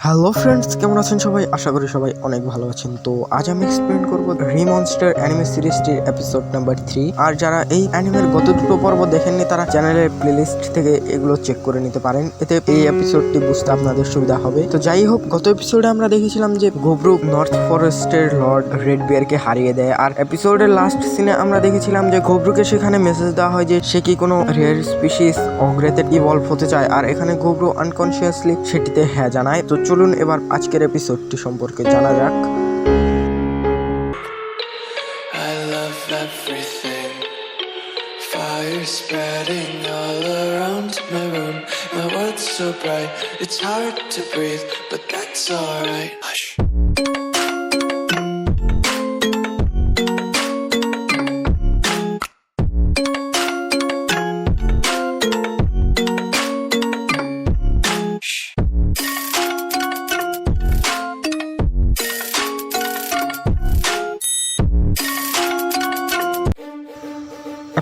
Hello friends, কেমন আছেন সবাই? আশা করি সবাই অনেক ভালো আছেন। তো আজ আমি এক্সপ্লেন করব রিমনস্টার অ্যানিমে সিরিজটির এপিসোড নাম্বার 3। আর যারা এই অ্যানিমের গত দুটো পর্ব দেখেননি তারা চ্যানেলের প্লেলিস্ট থেকে এগুলো চেক করে নিতে পারেন, এতে এই এপিসোডটি বুঝতে আপনাদের সুবিধা হবে। তো যাই হোক, গত এপিসোডে আমরা দেখেছিলাম যে গোব্রু নর্থ ফরেস্টের লর্ড রেড বিয়ারকে হারিয়ে দেয়, আর এপিসোডের লাস্ট সিনে আমরা দেখেছিলাম যে গোব্রুকে সেখানে মেসেজ দেওয়া হয় যে সে কি কোনো রেয়ার স্পিসিস অগ্রেতে ইভলভ হতে চায়, আর এখানে গোব্রু আনকনসিয়াসলি সেটিতে হ্যাঁ জানায়। তো চলুন এবার আজকের এপিসোডটি সম্পর্কে জানা যাক। I love everything. Fire spreading all around my room. My world's so bright, it's hard to breathe, but that's alright. Hush.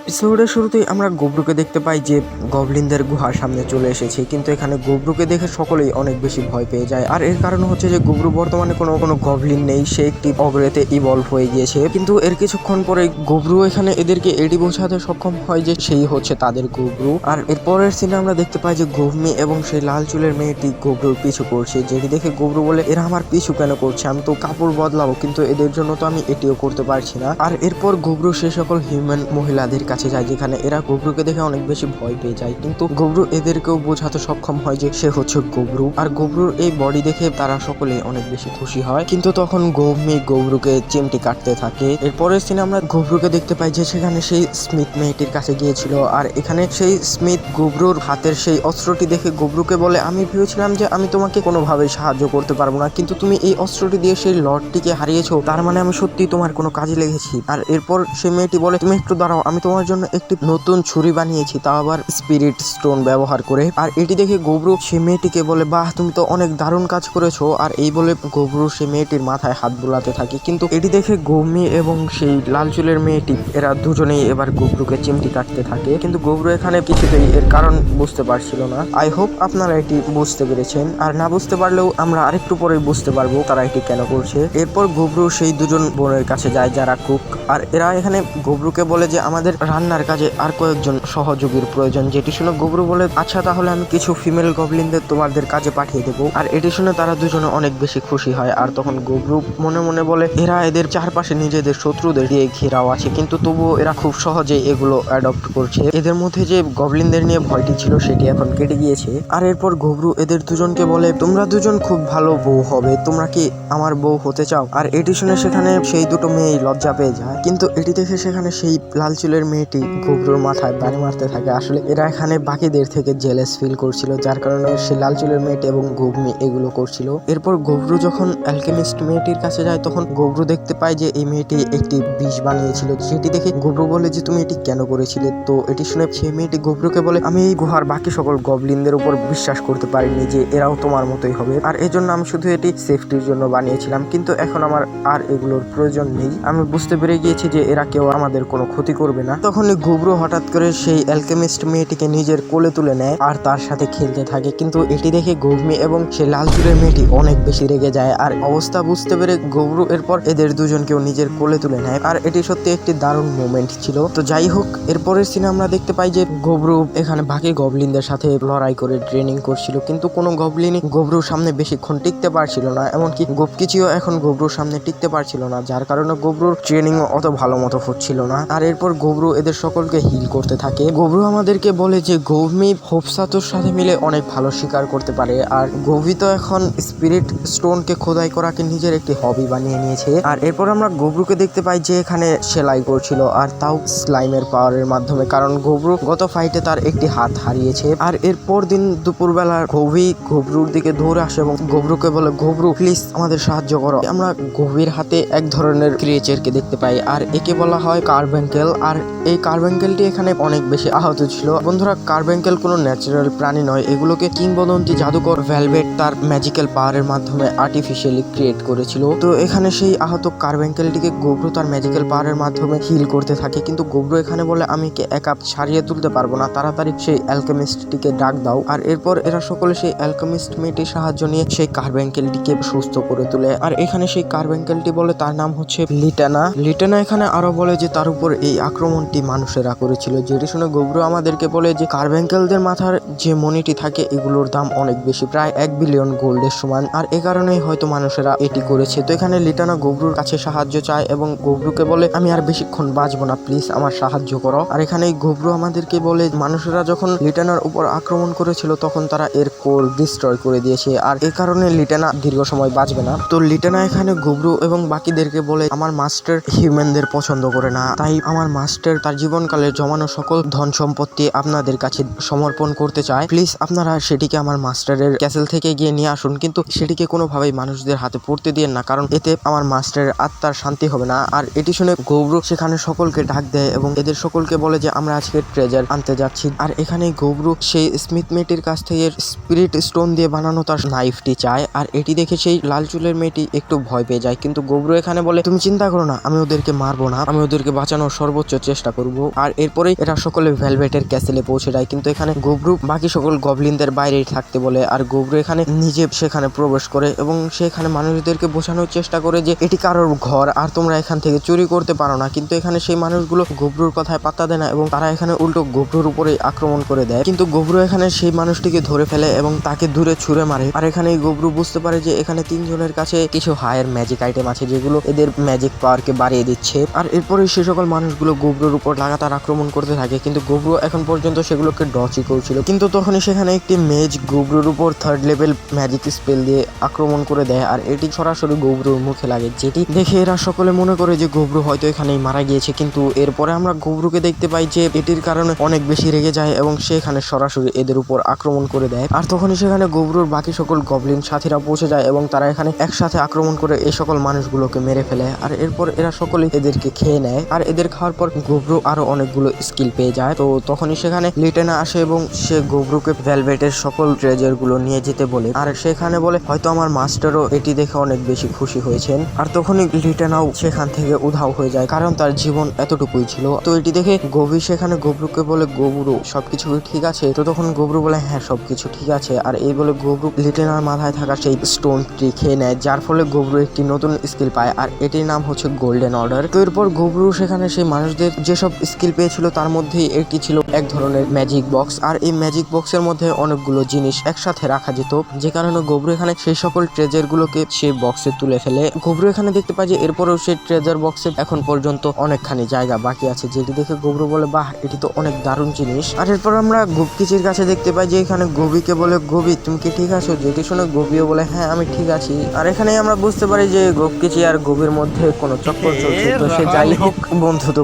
এপিসোডের শুরুতেই আমরা গোব্রুকে দেখতে পাই যে গবলিনদের গুহার সামনে চলে এসেছে, কিন্তু এখানে গোব্রুকে দেখে সকলেই অনেক বেশি ভয় পেয়ে যায়। আর এর কারণ হচ্ছে যে গোব্রু বর্তমানে কোনো গবলিন নেই, সে একটি অগ্রেতে ইভলভ হয়ে গিয়েছে। কিন্তু এর কিছুক্ষণ পরে গোব্রু এখানে এদেরকে এটি বোঝাতে সক্ষম হয় যে সেই হচ্ছে তাদের গোব্রু। আর এর পরের সিনে আমরা দেখতে পাই যে গভমি এবং সেই লাল চুলের মেয়েটি গোব্রুর পিছু করছে, যেটি দেখে গোব্রু বলে এরা আমার পিছু কেন করছে, আমি তো কাপড় বদলাবো, কিন্তু এদের জন্য তো আমি এটিও করতে পারছি না। আর এরপর গোব্রু সে সকল হিউম্যান মহিলাদের কাছে যায় যেখানে এরা গোব্রুকে দেখে অনেক বেশি ভয় পেয়ে যায়, কিন্তু গোব্রু এদেরকেও বোঝাতে সক্ষম হয় যে সে হচ্ছে গোব্রু। আর গোব্রুর এই বডি দেখে তারা সকলে অনেক বেশি খুশি হয়, কিন্তু তখন গভমি গোব্রুকে চিমটি কাটতে থাকে। এরপরের সিনে আমরা গোব্রুকে দেখতে পাই যে সেখানে সেই স্মিথ মেয়েটির কাছে গিয়েছিল, আর এখানে সেই স্মিথ গোব্রুর হাতের সেই অস্ত্রটি দেখে গোব্রুকে বলে, আমি ভেবেছিলাম যে আমি তোমাকে কোনোভাবে সাহায্য করতে পারবো না, কিন্তু তুমি এই অস্ত্রটি দিয়ে সেই লর্ডটিকে হারিয়েছো, তার মানে আমি সত্যি তোমার কোনো কাজে লেগেছি। আর এরপর সেই মেয়েটি বলে, তুমি একটু দাঁড়াও, আমি তোমার জন্য একটি নতুন ছুরি বানিয়েছি, তাও আবার স্পিরিট স্টোন ব্যবহার করে। আর এটি দেখে গোব্রু সে মেয়েটিকে বলে, বাহ, তুমি তো অনেক দারুণ কাজ করেছো। আর এই বলে গোব্রু সে মেয়েটির মাথায় হাত বুলাতে থাকে, কিন্তু এটি দেখে গভমি এবং সেই লাল চুলের মেয়েটি এরা দুজনেই এবার গোব্রুকে চিমটি কাটতে থাকে, কিন্তু গোব্রু এখানে কিছুতেই এর কারণ বুঝতে পারছিল না। আই হোপ আপনারা এটি বুঝতে পেরেছেন, আর না বুঝতে পারলেও আমরা আরেকটু পরে বুঝতে পারবো তারা এটি কেন করছে। এরপর গোব্রু সেই দুজন বোনের কাছে যায় যারা কুক, আর এরা এখানে গোব্রুকে বলে যে আমাদের রান্নার কাজে আর কয়েকজন সহযোগীর প্রয়োজন, যেটি শুনে গোব্রু বলে, আচ্ছা তাহলে আমি কিছু ফিমেল গবলিনদের তোমাদের কাজে পাঠিয়ে দেবো। আর এটি শুনে তারা দুজনে অনেক বেশি খুশি হয়। আর তখন গোব্রু মনে মনে বলে, এরা এদের চারপাশে নিজেদের শত্রুদের দিয়ে ঘেরাও আছে, কিন্তু তবুও এরা খুব সহজেই এগুলো অ্যাডপ্ট করছে। এদের মধ্যে যে গবলিনদের নিয়ে ভয়টি ছিল সেটি এখন কেটে গিয়েছে। আর এরপর গোব্রু এদের দুজনকে বলে, তোমরা দুজন খুব ভালো বউ হবে, তোমরা কি আমার বউ হতে চাও? আর এটি শুনে সেখানে সেই দুটো মেয়ে লজ্জা পেয়ে যায়, কিন্তু এটি দেখে সেখানে সেই লাল চুলের মেয়েটি গোব্রুর মাথায় বাড়ি মারতে থাকে। আসলে এরা এখানে বাকিদের থেকে জেলেস ফিল করছিল, যার কারণে সেই লাল চুলের মেয়েটি এবং গভমি এগুলো করছিল। এরপর গোব্রু যখন অ্যালকেমিস্ট মেয়েটির কাছে যায় তখন গোব্রু দেখতে পায় যে এই মেয়েটি একটি বিষ বানিয়েছিল, যেটি দেখে গোব্রু বলে যে তুমি এটি কেন করেছিলে? তো এটি শুনে সেই মেয়েটি গোব্রুকে বলে, আমি এই গুহার বাকি সকল গবলিনদের উপর বিশ্বাস করতে পারিনি যে এরাও তোমার মতোই হবে, আর এজন্য আমি শুধু এটি সেফটির জন্য বানিয়েছিলাম, কিন্তু এখন আমার আর এগুলোর প্রয়োজন নেই। আমি বুঝতে পেরে গিয়েছি যে এরা কেউ আমাদের কোনো ক্ষতি করবে না। তখনই গোব্রু হঠাৎ করে সেই অ্যালকেমিস্ট মেয়েটিকে নিজের কোলে তুলে নেয় আর তার সাথে খেলতে থাকে, কিন্তু এটি দেখে গভমি এবং সেই লাল চুলের মেয়েটি অনেক বেশি রেগে যায়। আর অবস্থা বুঝতে পেরে গোব্রু এরপর এদের দুজনকেও নিজের কোলে তুলে নেয়, আর এটি সত্যি একটি দারুণ মোমেন্ট ছিল। তো যাই হোক, এরপরের সিনে আমরা দেখতে পাই যে গোব্রু এখানে বাকি গবলিনদের সাথে লড়াই করে ট্রেনিং করছিল, কিন্তু কোনো গবলিনই গোব্রুর সামনে বেশিক্ষণ টিকতে পারছিল না, এমনকি গোপকিচিও এখন গোব্রুর সামনে টিকতে পারছিল না, যার কারণে গোব্রুর ট্রেনিংও অত ভালো মতো হচ্ছিল না। আর এরপর গোব্রু এদের সকলকে হিল করতে থাকে। গোব্রু আমাদেরকে বলে যে গভমি হোপসাতোর সাথে মিলে অনেক ভালো শিকার করতে পারে, আর গভি তো এখন স্পিরিট স্টোনকে খোদাই করাকে নিজের একটি হবি বানিয়ে নিয়েছে। আর এরপর আমরা গোব্রুকে দেখতে পাই যে এখানে সেলাই করছিল, আর তাও স্লাইমের পাওয়ারের মাধ্যমে, কারণ গোব্রু গত ফাইটে তার একটি হাত হারিয়েছে। আর এরপর দিন দুপুরবেলা গভি গোব্রুর দিকে দৌড়ে আসে এবং গোব্রুকে বলে, গোব্রু প্লিজ আমাদের সাহায্য করো। আমরা গভীর হাতে এক ধরনের ক্রিয়েচারকে দেখতে পাই, আর একে বলা হয় কার্বেঙ্কেল। আর এই কার্বাঙ্কেলটি এখানে অনেক বেশি আহত ছিল। বন্ধুরা, কার্বাঙ্কেল কোনো ন্যাচারাল প্রাণী নয়, এগুলোকে কিংবদন্তি জাদুকর ভেলভেট তার ম্যাজিক্যাল পাওয়ারের মাধ্যমে আর্টিফিশিয়ালি ক্রিয়েট করেছিল। তো এখানে সেই আহত কার্বাঙ্কেলটিকে গোব্রু তার ম্যাজিক্যাল পাওয়ারের মাধ্যমে হিল করতে থাকে, কিন্তু গোব্রু এখানে বলে আমি একা ছাড়িয়ে তুলতে পারবো না, তাড়াতাড়ি সেই অ্যালকেমিস্টটিকে ডাক দাও। আর এরপর এরা সকলে সেই অ্যালকেমিস্ট মেয়েটির সাহায্য নিয়ে সেই কার্বাঙ্কেলটিকে সুস্থ করে তোলে। আর এখানে সেই কার্বাঙ্কেলটি বলে তার নাম হচ্ছে লিটানা। লিটানা এখানে আরো বলে যে তার উপর এই আক্রমণটি মানুষেরা করেছিল, যেটি শুনে গোব্রু আমাদেরকে বলে যে কার্বাঙ্কেলদের মাথার যে মণিটি থাকে এগুলোর দাম অনেক বেশি, প্রায় 1 বিলিয়ন গোল্ডের সমান, আর এ কারণেই হয়তো মানুষেরা এটি করেছে। তো এখানে লিটানা গোব্রুর কাছে সাহায্য চায় এবং গোব্রুকে বলে আমি আর বেশিক্ষণ বাঁচবো না, প্লিজ আমার সাহায্য করো। আর এখানে গোব্রু আমাদেরকে বলে মানুষেরা যখন লিটানার উপর আক্রমণ করেছিল তখন তারা এর কোর ডিস্ট্রয় করে দিয়েছে, আর এ কারণে লিটানা দীর্ঘ সময় বাঁচবে না। তো লিটানা এখানে গোব্রু এবং বাকিদেরকে বলে আমার মাস্টার হিউম্যানদের পছন্দ করে না, তাই আমার মাস্টার তার জীবনকালে জমানো সকল ধন সম্পত্তি আপনাদের কাছে সমর্পণ করতে চায়, প্লিজ আপনারা সেটিকে আমার মাস্টারের ক্যাসেল থেকে গিয়ে নিয়ে আসুন, কিন্তু সেটিকে কোনোভাবেই মানুষদের হাতে পড়তে দিয়েন না, কারণ এতে আমার মাস্টারের আত্মার শান্তি হবে না। আর এটি শুনে গোব্রু সেখানে সকলকে ডাক দেয় এবং এদের সকলকে বলে যে আমরা আজকে ট্রেজার আনতে যাচ্ছি। আর এখানেই গোব্রু সেই স্মিথ মেয়েটির কাছ থেকে স্পিরিট স্টোন দিয়ে বানানো তার নাইফটি চায়, আর এটি দেখে সেই লাল চুলের মেয়েটি একটু ভয় পেয়ে যায়, কিন্তু গোব্রু এখানে বলে তুমি চিন্তা করো না, আমি ওদেরকে মারবো না, আমি ওদেরকে বাঁচানোর সর্বোচ্চ চেষ্টা করব। আর এরপরেই এরা সকলে ভেলভেটের ক্যাসেলে পৌঁছে যায়, কিন্তু এখানে গোব্রু বাকি সকল গবলিনদের বাইরেই থাকতে বলে, আর গোব্রু এখানে নিজে সেখানে প্রবেশ করে এবং সেখানে মানুষদেরকে বোঝানোর চেষ্টা করে যে এটি কারোর ঘর আর তোমরা এখান থেকে চুরি করতে পারো না, কিন্তু এখানে সেই মানুষগুলো গোব্রুর কথায় পাত্তা দেয় না এবং তারা এখানে উল্টো গোব্রুর উপরে আক্রমণ করে দেয়, কিন্তু গোব্রু এখানে সেই মানুষটিকে ধরে ফেলে এবং তাকে দূরে ছুঁড়ে মারে। আর এখানে গোব্রু বুঝতে পারে যে এখানে 3 জনের কাছে কিছু হায়ার ম্যাজিক আইটেম আছে যেগুলো এদের ম্যাজিক পাওয়ারকে বাড়িয়ে দিচ্ছে। আর এরপরে সে সকল মানুষগুলো গোব্রুর উপর লাগাতার আক্রমণ করতে থাকে, কিন্তু গোব্রু এখন পর্যন্ত সেগুলোকে ডচই করছিল, কিন্তু তখনই সেখানে একটি মেজ গোব্রুর উপর 3rd লেভেল ম্যাজিক স্পেল দিয়ে আক্রমণ করে দেয়, আর এটি সরাসরি গোব্রুর মুখে লাগে, যেটি দেখে এরা সকলে মনে করে যে গোব্রু হয়তো এখানেই মারা গিয়েছে। কিন্তু এরপরে আমরা গোব্রুকে দেখতে পাই যে এটির কারণে অনেক বেশি রেগে যায় এবং সেখানে সরাসরি এদের উপর আক্রমণ করে দেয়। আর তখনই সেখানে গোব্রুর বাকি সকল গবলিন সাথীরা পৌঁছে যায় এবং তারা এখানে একসাথে আক্রমণ করে এই সকল মানুষগুলোকে মেরে ফেলে। আর এরপর এরা সকলেই এদেরকে খেয়ে নেয়, আর এদের খাওয়ার পর গোব্রু আরো অনেকগুলো স্কিল পেয়ে যায়। তো তখনই সেখানে লিটেনা আসে এবং সে গোব্রুকে ভেলভেটের সকল ট্রেজার গুলো নিয়ে যেতে বলে, আর সেখানে বলে হয়তো আমার মাস্টারও এটি দেখে অনেক বেশি খুশি হয়েছেন। আর তখনই লিটেনাও সেখান থেকে উধাও হয়ে যায়, কারণ তার জীবন এতটুকুই ছিল। তো এটি দেখে গভী সেখানে গোব্রুকে বলে গোব্রু সবকিছু ঠিক আছে? তো তখন গোব্রু বলে হ্যাঁ সবকিছু ঠিক আছে। আর এই বলে গোব্রু লিটেনার মাথায় থাকা সেই স্টোনটি খেয়ে নেয়, যার ফলে গোব্রু একটি নতুন স্কিল পায়, আর এটির নাম হচ্ছে গোল্ডেন অর্ডার। তো এরপর গোব্রু সেখানে সেই মানুষদের যেসব স্কিল পেয়েছিল তার মধ্যেই একটি ছিল এক ধরনের ম্যাজিক বক্স, আর এই ম্যাজিক বক্সের মধ্যে অনেকগুলো জিনিস একসাথে রাখা যেত, যে কারণে গোব্রু এখানে সেই সকল ট্রেজার গুলোকে সেই বক্সে তুলে ফেলে। গোব্রু এখানে দেখতে পায় যে এরপরেও সেই ট্রেজার বক্সে এখন পর্যন্ত অনেকখানি জায়গা বাকি আছে, যেটি দেখে গোব্রু বলে বাহ এটি তো অনেক দারুণ জিনিস। আর এরপর আমরা গুপকিচির কাছে দেখতে পাই যে এখানে গবিকে বলে গবি তুমি কি ঠিক আছো? যেটি শুনে গবিও বলে হ্যাঁ আমি ঠিক আছি। আর এখানেই আমরা বুঝতে পারি যে গুপকিচি আর গবির মধ্যে কোনো চক্কর চলছে। তো সে যাই হোক বন্ধু তো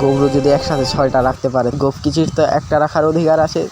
গোব্রু যদি একসাথে 6টা রাখতে পারে, গুপকিচির তো একটা রাখার অধিকার আছে।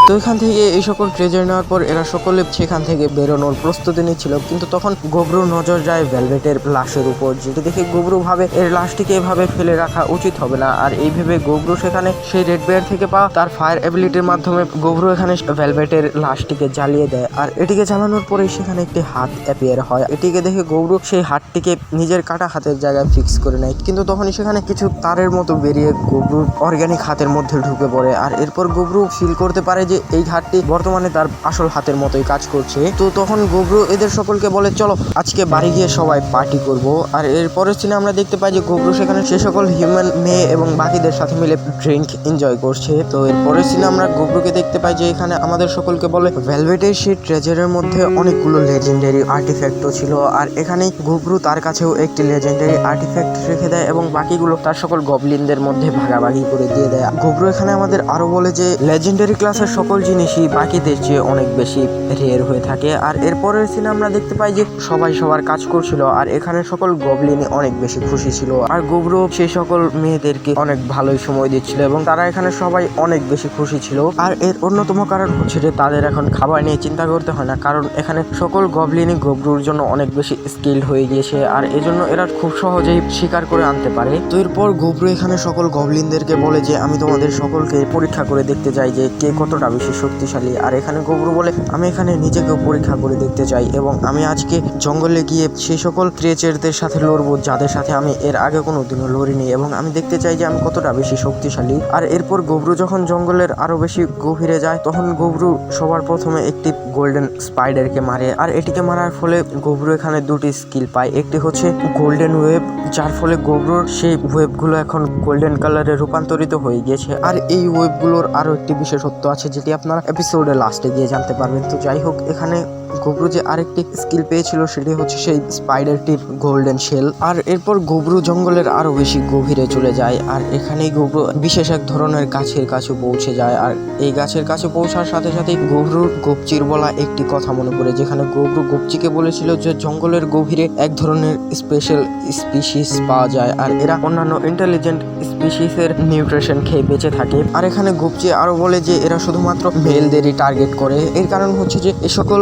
তো এখান থেকে এই সকল ট্রেজার নেওয়ার পর এরা সকলে সেখান থেকে বেরোনোর প্রস্তুতি নিচ্ছিল, কিন্তু তখন গোব্রুর নজর যায় ভেলভেটের লাশের উপর, যেটি দেখে গোব্রু ভাবে এর লাশটিকে এভাবে ফেলে রাখা উচিত হবে না। আর এই ভেবে গোব্রু সেখানে সেই রেড বেয়ার থেকে পাওয়া তার ফায়ার অ্যাবিলিটির মাধ্যমে গোব্রু এখানে ভেলভেটের লাশটিকে জ্বালিয়ে দেয়। আর এটিকে জ্বালানোর পরেই সেখানে একটি হাত অ্যাপিয়ার হয়, এটিকে দেখে গোব্রু সেই হাতটিকে নিজের কাটা হাতের জায়গায় ফিক্স করে নেয়, কিন্তু তখনই সেখানে কিছু তারের মতো বেরিয়ে গোব্রুর অর্গানিক হাতের মধ্যে ঢুকে পড়ে। আর এরপর গোব্রু ফিল করতে পারে যে এই হাতটি বর্তমানে তার আসল হাতের মতোই কাজ করছে। তো তখন গোব্রু এদের সকলকে বলে চলো আজকে বাড়ি গিয়ে সবাই পার্টি করব। আর এরপরের সিনে আমরা দেখতে পাই যে গোব্রু সেখানে সে সকল হিউম্যান মেয়ে এবং বাকিদের সাথে মিলে ড্রিঙ্ক এনজয় করছে। তো এরপরের সিনে আমরা গোব্রুকে দেখতে পাই যে এখানে আমাদের সকলকে বলে ভেলভেটের সেই ট্রেজারের মধ্যে অনেকগুলো লেজেন্ডারি আর্টিফ্যাক্টও ছিল, আর এখানে গোব্রু তার কাছেও একটি লেজেন্ডারি আর্টিফ্যাক্ট রেখে দেয় এবং বাকিগুলো তার সকল গবলিনদের মধ্যে ভাগাভাগি করে দিয়ে দেয়। গোব্রু এখানে আমাদের আরো বলে যে লেজেন্ডারি ক্লাসের সকল সকল জিনিসই বাকিদের চেয়ে অনেক বেশি রেয়ার হয়ে থাকে। আর এরপরের সিনে আমরা দেখতে পাই যে সবাই সবার কাজ করছিল আর এখানে সকল গবলিনই অনেক বেশি খুশি ছিল আর গব্রু সেই সকল মেয়েদেরকে অনেক ভালোই সময় দিচ্ছিল এবং তারা এখানে সবাই অনেক বেশি খুশি ছিল। আর এর অন্যতম কারণ হচ্ছে যে তাদের এখন খাবার নিয়ে চিন্তা করতে হয় না, কারণ এখানে সকল গবলিনই গব্রুর জন্য অনেক বেশি স্কিল্ড হয়ে গিয়েছে আর এজন্য এরা খুব সহজেই শিকার করে আনতে পারে। তো এরপর গব্রু এখানে সকল গবলিনদেরকে বলে যে আমি তোমাদের সকলকে পরীক্ষা করে দেখতে চাই যে কে কতটা বেশি শক্তিশালী। আর এখানে গব্রু বলে আমি এখানে নিজেকেও পরীক্ষা করে দেখতে চাই এবং আমি আজকে জঙ্গলে গিয়ে সেই সকল ক্রিয়েচারদের সাথে লড়বো যাদের সাথে আমি এর আগে কোনোদিনও লড়িনি এবং আমি দেখতে চাই যে আমি কতটা বেশি শক্তিশালী। আর এরপর গব্রু যখন জঙ্গলের আরো বেশি গভীরে যায় তখন গব্রু সবার প্রথমে একটি গোল্ডেন স্পাইডারকে মারে আর এটিকে মারার ফলে গব্রু এখানে দুটি স্কিল পায়। একটি হচ্ছে গোল্ডেন ওয়েব, যার ফলে গব্রুর সেই ওয়েবগুলো এখন গোল্ডেন কালারে রূপান্তরিত হয়ে গিয়েছে। আর এই ওয়েবগুলোর আরো একটি বিশেষত্ব আছে যেটি আপনারা এপিসোডের লাস্টে গিয়ে জানতে পারবেন। তো যাই হোক, এখানে গব্রু যে আরেকটি স্কিল পেয়েছিল সেটি হচ্ছে সেই স্পাইডারটির গোল্ডেন শেল। আর এরপর গব্রু জঙ্গলের আরো বেশি গভীরে চলে যায় আর এখানেই গব্রু বিশেষ এক ধরনের গাছের কাছে পৌঁছে যায় আর এই গাছের কাছে পৌঁছার সাথে সাথে গব্রুর গপচির বলা একটি কথা মনে পড়ে, যেখানে গব্রু গপচিকে বলেছিল যে জঙ্গলের গভীরে এক ধরনের স্পেশাল স্পিসিস পাওয়া যায় আর এরা অন্যান্য ইন্টেলিজেন্ট স্পিসিসের নিউট্রিশন খেয়ে বেঁচে থাকে। আর এখানে গপচি আরো বলে যে এরা শুধুমাত্র মেলদেরই টার্গেট করে, এর কারণ হচ্ছে যে এ সকল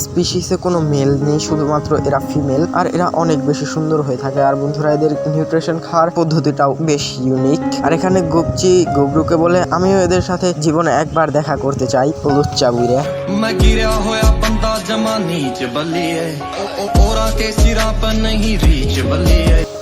স্পিসিসে কোনো মেল নেই, শুধুমাত্র এরা ফিমেল আর এরা অনেক বেশি সুন্দর হয়ে থাকে। আর বন্ধুরা, এদের নিউট্রিশন খাওয়ার পদ্ধতিটাও বেশ ইউনিক। আর এখানে গপচি গব্রুকে বলে আমিও এদের সাথে জীবনে একবার দেখা করতে চাই, লুচ্চা বুইরা।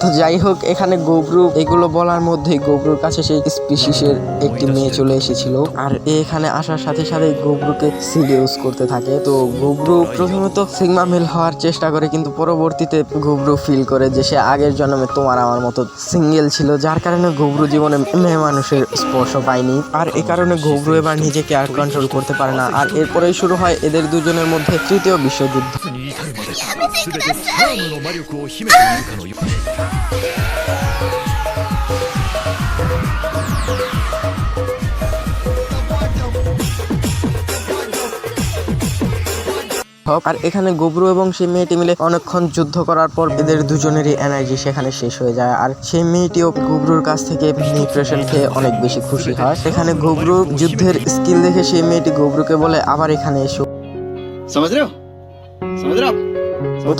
তো যাই হোক, এখানে গব্রু এগুলো বলার মধ্যেই গব্রুর কাছে সেই স্পিসিসের একটি মেয়ে চলে এসেছিল আর এখানে আসার সাথে সাথে গব্রুকে সিরিয়াস করতে থাকে। তো গব্রু প্রথমত সিগমা মেল হওয়ার চেষ্টা করে, কিন্তু পরবর্তীতে গব্রু ফিল করে যে সে আগের জন্মে তোমার আমার মতো সিঙ্গেল ছিল, যার কারণে গব্রু জীবনে মেয়ে মানুষের স্পর্শ পায়নি। আর এ কারণে গব্রু এবার নিজেকে আর কন্ট্রোল করতে পারে না আর এরপরেই শুরু হয় এদের দুজনের মধ্যে তৃতীয় বিশ্বযুদ্ধ। আর এখানে গব্রু এবং সেই মেয়েটি মিলে অনেকক্ষণ যুদ্ধ করার পর এদের দুজনেরই এনার্জি সেখানে শেষ হয়ে যায় আর সেই মেয়েটিও গব্রুর কাছ থেকে নিউট্রিশন খেয়ে অনেক বেশি খুশি হয়। সেখানে গব্রুর যুদ্ধের স্কিল দেখে সেই মেয়েটি গব্রুকে বলে আবার এখানে এসো।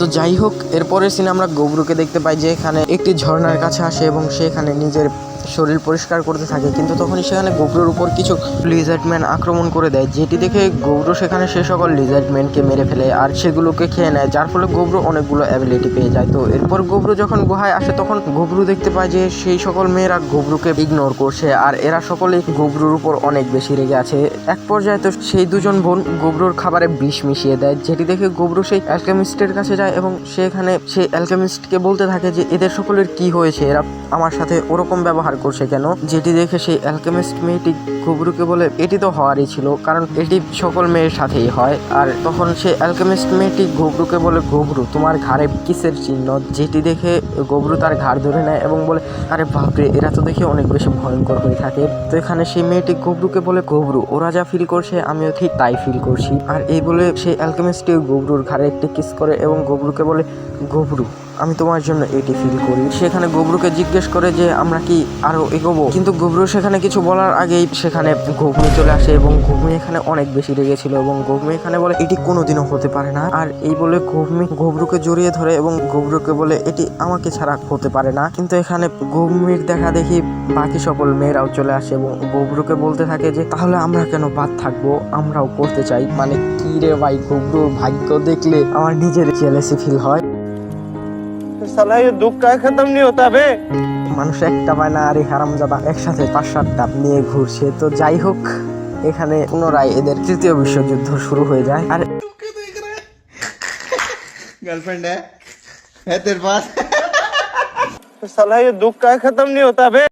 তো যাই হোক, এরপরের সিনে আমরা গব্রুকে দেখতে পাই যে এখানে একটি ঝর্ণার কাছে আসে এবং সেখানে নিজের শরীর পরিষ্কার করতে থাকে, কিন্তু তখনই সেখানে গব্রুর উপর কিছু লিজার্ডম্যান আক্রমণ করে দেয়, যেটি দেখে গব্রু সেখানে সে সকল লিজার্ডম্যানকে মেরে ফেলে আর সেগুলোকে খেয়ে নেয়, যার ফলে গব্রু অনেকগুলো অ্যাবিলিটি পেয়ে যায়। তো এরপর গব্রু যখন গুহায় আসে তখন গব্রু দেখতে পায় যে সেই সকল মেয়েরা গব্রুকে ইগনোর করছে আর এরা সকলেই গব্রুর উপর অনেক বেশি রেগে আছে। এক পর্যায়ে তো সেই দুজন বোন গব্রুর খাবারে বিষ মিশিয়ে দেয়, যেটি দেখে গব্রু সেই অ্যালকেমিস্টের কাছে যায় এবং সেখানে সেই অ্যালকেমিস্টকে বলতে থাকে যে এদের সকলের কি হয়েছে, এরা আমার সাথে ওরকম ব্যবহার করছে কেন, যেটি দেখে সেই অ্যালকেমিস্ট মেয়েটি গব্রুকে বলে এটি তো হওয়ারই ছিল, কারণ এটি সকল মেয়ের সাথেই হয়। আর তখন সেই অ্যালকেমিস্ট মেয়েটি গব্রুকে বলে গব্রু তোমার ঘাড়ে কিসের চিহ্ন, যেটি দেখে গব্রু তার ঘাড় ধরে নেয় এবং বলে আরে বাপরে, এরা তো দেখে অনেক বেশি ভয়ঙ্কর হয়ে থাকে। তো এখানে সেই মেয়েটি গব্রুকে বলে গব্রু ওরা যা ফিল করছে আমিও ঠিক তাই ফিল করছি। আর এই বলে সেই অ্যালকেমিস্টটি গব্রুর ঘাড়ে একটি কিস করে এবং গব্রুকে বলে গব্রু আমি তোমার জন্য এটি ফিল করি। সেখানে গব্রুকে জিজ্ঞেস করে যে আমরা কি আরো এগোবো, কিন্তু গব্রু সেখানে কিছু বলার আগেই সেখানে গভমি চলে আসে এবং গভমি এখানে অনেক বেশি রেগেছিল এবং গভমি এখানে বলে এটি কোনোদিনও হতে পারে না। আর এই বলে গভমি গব্রুকে জড়িয়ে ধরে এবং গব্রুকে বলে এটি আমাকে ছাড়া হতে পারে না। কিন্তু এখানে গভমির দেখা দেখি বাকি সকল মেয়েরাও চলে আসে এবং গব্রুকে বলতে থাকে যে তাহলে আমরা কেন বাদ থাকবো, আমরাও করতে চাই। মানে কি রে ভাই, গব্রুর ভাগ্য দেখলে আমার নিজের জেলাসি ফিল হয়। মানুষ একটা পায় না আর এই হারামজাদা একসাথে 5-7টা নিয়ে ঘুরছে। তো যাই হোক, এখানে পুনরায় এদের তৃতীয় বিশ্বযুদ্ধ শুরু হয়ে যায়। আর गर्लफ्रेंड है तेरे पास साला ये दुख का खत्म नहीं होता बे।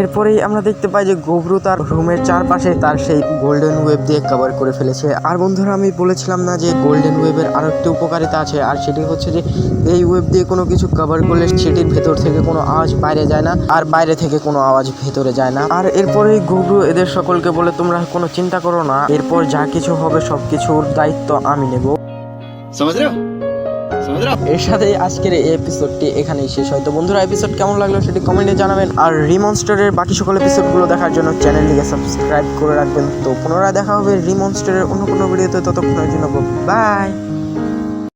এরপরেই আমরা দেখতে পাই যে গবরু তার রুমের চারপাশে তার সেই গোল্ডেন ওয়েব দিয়ে কভার করে ফেলেছে। আর বন্ধুরা, আমি বলেছিলাম না যে গোল্ডেন ওয়েবের আরো একটি উপকারিতা আছে, আর সেটি হচ্ছে যে এই ওয়েব দিয়ে কোনো কিছু কভার করলে সেটির ভেতর থেকে কোনো আওয়াজ বাইরে যায় না, আর বাইরে থেকে কোনো আওয়াজ ভেতরে যায় না। আর এরপরেই গবরু এদের সকলকে বলে, তোমরা কোনো চিন্তা করো না, এরপর যা কিছু হবে সবকিছুর দায়িত্ব আমি নেব। এর সাথে আজকের এই এপিসোডটি এখানেই শেষ হয়। তো বন্ধুরা, এপিসোড কেমন লাগলো সেটি কমেন্টে জানাবেন, আর রিমনস্টারের বাকি সকল এপিসোডগুলো দেখার জন্য চ্যানেলটিকে সাবস্ক্রাইব করে রাখবেন। তো পুনরায় দেখা হবে রিমনস্টারের অন্য কোনো ভিডিওতে, ততক্ষণের জন্য বাই।